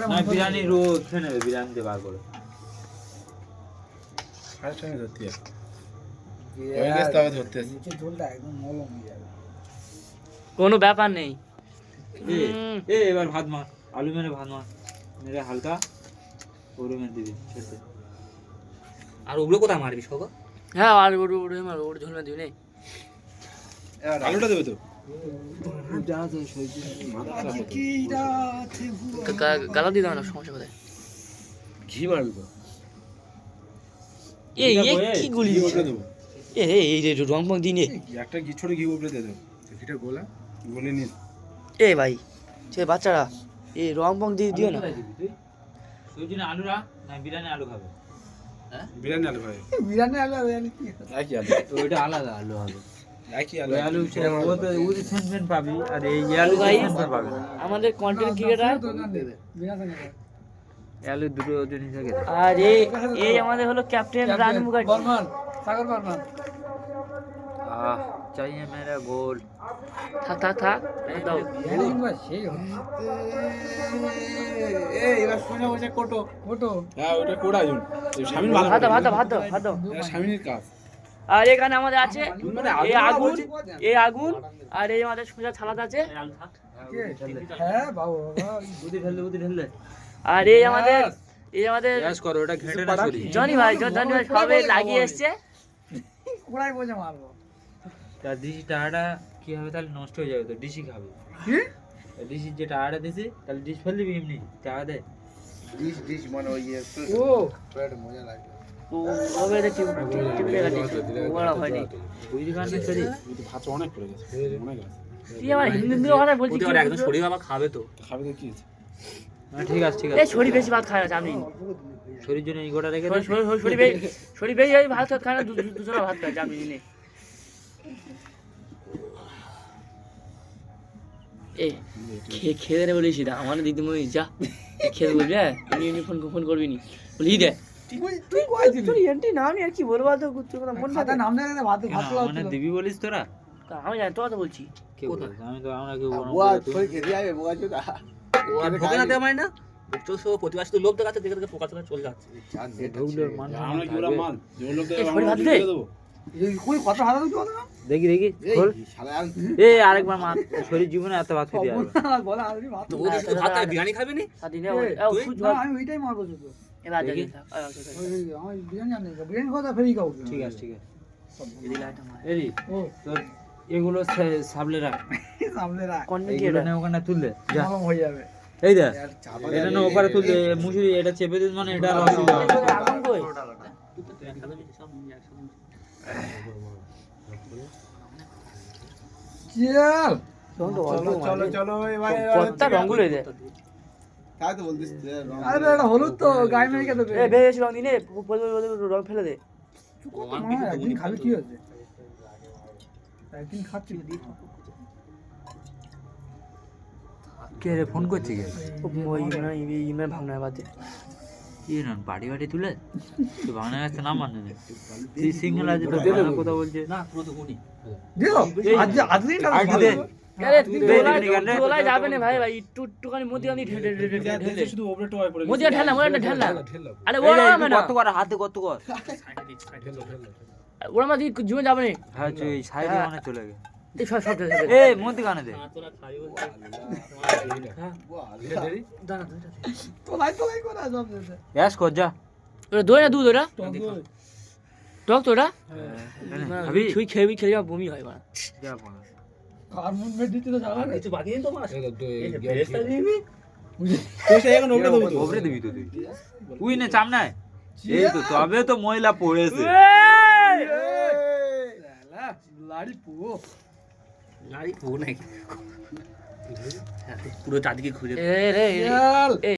না বিরিয়ানি রো খেয়ে নেবে বিরিয়ানিতে বার করে ফার্স্ট টাইম ধরতে আছে হয়ে গেছে তবে ধরতে আছে নিচে ঝোলটা একদম নরম হয়ে যাবে কোনো ব্যাপার নেই এবার ভাত মার আলু মেরে ভাত মার মেরে হালকা ওরে মেরে দিবি ছেড়ে আর ওগুলো কোথায় মারবি সব হ্যাঁ আর ওর ঝোল না দিবি নেই এবার আলুটা দেবে তো গালা দিয়ে দাও না সমস্যা কোথায় ঘি মারবি তো এই কি গুলি ওটা দেবো এই রে রং ফং দিনে একটা ঘি ছোট ঘি উপরে দিয়ে দেবো ঘিটা গোলা গলে নিস এ ভাই সে বাচ্চারা এই রং ফং দিয়ে দিও না সুজিনে আলু রাখ না বিরিয়ানি আলু খাবে বিরিয়ানি আলু ভাই বিরিয়ানি আলু কি একই আলু ওইটা আলাদা আলু হবে একই আলু ওই আলু ছেড়ে ও তো ওই সেন্ট পাবি আর এই আলু ভাই সেন্ট পাবি না আমাদের কন্টেন্ট ক্রিয়েটর এই আলু দুটো জিনিস আগে আর এই আমাদের হলো ক্যাপ্টেন রানু মুখার্জি বর্মন সাগর বর্মন আহ চাইয়ে মেরা গোল থাক দাও সেই এই এবার সোজা বসে কোটো ফটো হ্যাঁ ওটা কোড়া জুন স্বামীর ভালো ভাত দাও এটা স্বামীর কাজ আর এখানে আমাদের আছে এই আগুন আর এই আমাদের সোজা ছালাদ আছে হ্যাঁ বাবু বুদ্ধি ঢেললে আর এই আমাদের গ্যাস করো ওটা ঘেটে না সরি জনি ভাই সবে লাগিয়ে এসছে কোড়াই বসে মারবো তার ডিশি টাড়া কি হবে তাহলে নষ্ট হয়ে যাবে তো ডিশি খাবে কি ডিশি যে টাড়া দিছে তাহলে ডিশ ফেলে দিবি এমনি টাড়া দে ডিশ মানে ওই ও ব্রেড মজা লাগে ও ওবে দেখি টিপে কাটিছে বড় হয়নি বুঝলি কান সরি ভাত অনেক পড়ে গেছে অনেক আছে তুই আমার হিন্দি কথা বলছিস ওদের একদম শরীর আবার খাবে তো খাবে তো কি আছে না ঠিক আছে এই ছড়ি বেশি ভাত খায় না জানি শরীর জন্য এই গোটা রেখে দে ছড়ি বেশি ওই ভাত খায় না দুজনে ভাত খায় জানি নে এই খেয়ে দে বলিস না আমার দিদিমণি যা খেয়ে বলবি হ্যাঁ এমনি ফোন করবি নি বলি দে তুই কই দিবি তোর এন্টি নাম আর কি বলবো তো তোর কথা মন খাতা নাম না ভাত ভাত মানে দিবি বলিস তোরা আমি জানি তোর কথা বলছি কে বলিস আমি তো আমরা কেউ বুয়া তুই খেতে যাবে বুয়া চোদা ও আর ভোগে না দেওয়া মানে না তো সব প্রতিবাসী তো লোক দেখাচ্ছে দেখে দেখে পোকা চলে যাচ্ছে ঢুকলে মান আমরা কি ওরা মান যে লোক এই ছড়ি ভাত দে। কই কত হাতা তুই বল না দেখি খোল শালা এই আরেকবার মার শরীর জীবনে এত ভাত খেতে যাবে বল আর ভাত তো ও যে শুধু ভাত খায় বিরিয়ানি খাবে নি সাদিনে না আমি ওইটাই মারবো শুধু এবার দেখি আমি বিরিয়ানি জানি বিরিয়ানি কথা ফেরি খাও ঠিক আছে এদিকে লাইট আমার এই ও তোর এগুলো সাবলে রাখ সামনে রাখ কন্টেন্ট এইগুলো নে ওখানে তুললে যা নরম হয়ে যাবে এই দেখ এটা না ওপারে তুললে মুসুরি এটা চেপে দিস মানে এটা আর অসুবিধা হবে না। আগুন কই চল চলো ভাই কতটা রঙগুলো দে তাই তো বলতিস আরে এটা হলুদ তো গায়ে মেরে দেবে এ বেশি রং দিনে রং ফেলে দে একদিন খাবি কি হচ্ছে একদিন খাচ্ছি কে রে ফোন করছে কে ওই ইমরান ভাঙনা বাদে কি না বাড়ি তুলে তুই বাংলা একটা নাম মানে না তুই সিঙ্গেল আছে তো বাংলা কথা বলছে না পুরো তো উনি দিলো আজ দিন আইডি দে আরে দে তোলাই যাবে না ভাই একটুখানি মধ্যখানে ঢেলে শুধু ওপরে টোয়াই পড়ে মধ্যখানে ঢেলা আরে ওরা মানে কত কর হাতে কত কর ওরা মানে জীবন যাবে না হ্যাঁ তুই সাইডে মানে চলে গে দেখ সব ঢেলে এই মধ্যে কানে দে তোলাই করা সব গ্যাস কর যা ওরা দই না দুধ ওরা টক তো ওরা খাবি তুই খেলে যা বমি হয় মানে যা বাবা হারমোন মে দিতে তো জানা কিছু বাকি নেই তো মাস ওপরে দিবি তো তুই তুই না চামনায় এই তো তবে তো ময়লা পড়েছে লাড়ি পো নারী পো নাকি পুরো চারদিকে ঘুরে এ রে